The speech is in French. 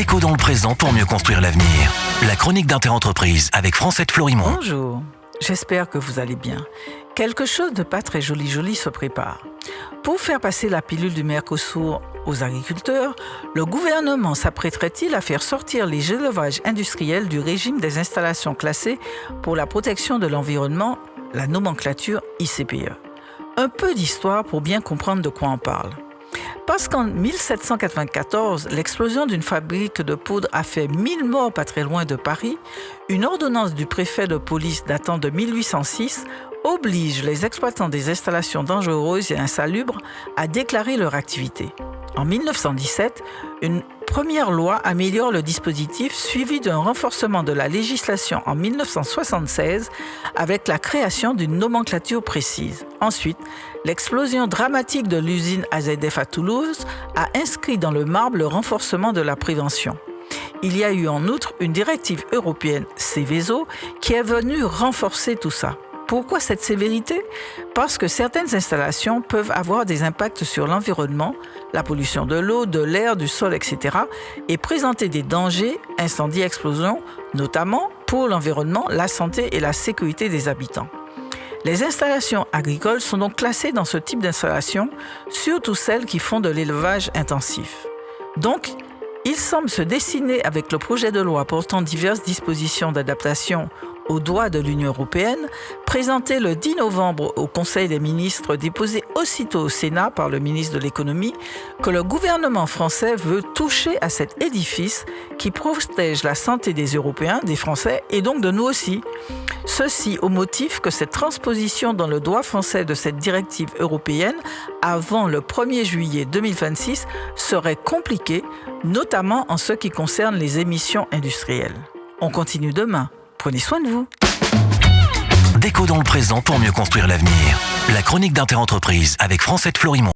Déco dans le présent pour mieux construire l'avenir. La chronique d'Interentreprise avec Francette Florimond. Bonjour, j'espère que vous allez bien. Quelque chose de pas très joli se prépare. Pour faire passer la pilule du Mercosur aux agriculteurs, le gouvernement s'apprêterait-il à faire sortir les élevages industriels du régime des installations classées pour la protection de l'environnement, la nomenclature ICPE? Un peu d'histoire pour bien comprendre de quoi on parle. Parce qu'en 1794, l'explosion d'une fabrique de poudre a fait 1000 morts pas très loin de Paris, une ordonnance du préfet de police datant de 1806 oblige les exploitants des installations dangereuses et insalubres à déclarer leur activité. En 1917, une première loi améliore le dispositif, suivi d'un renforcement de la législation en 1976 avec la création d'une nomenclature précise. Ensuite, l'explosion dramatique de l'usine AZF à Toulouse a inscrit dans le marbre le renforcement de la prévention. Il y a eu en outre une directive européenne Seveso qui est venue renforcer tout ça. Pourquoi cette sévérité? Parce que certaines installations peuvent avoir des impacts sur l'environnement, la pollution de l'eau, de l'air, du sol, etc. et présenter des dangers, incendies, explosions, notamment pour l'environnement, la santé et la sécurité des habitants. Les installations agricoles sont donc classées dans ce type d'installation, surtout celles qui font de l'élevage intensif. Donc, il semble se dessiner avec le projet de loi portant diverses dispositions d'adaptation aux droits de l'Union européenne, présenté le 10 novembre au Conseil des ministres, déposé aussitôt au Sénat par le ministre de l'Économie, que le gouvernement français veut toucher à cet édifice qui protège la santé des Européens, des Français et donc de nous aussi. Ceci au motif que cette transposition dans le droit français de cette directive européenne avant le 1er juillet 2026 serait compliquée, notamment en ce qui concerne les émissions industrielles. On continue demain. Prenez soin de vous. Déco dans le présent pour mieux construire l'avenir. La chronique d'Interentreprise avec Francette Florimond.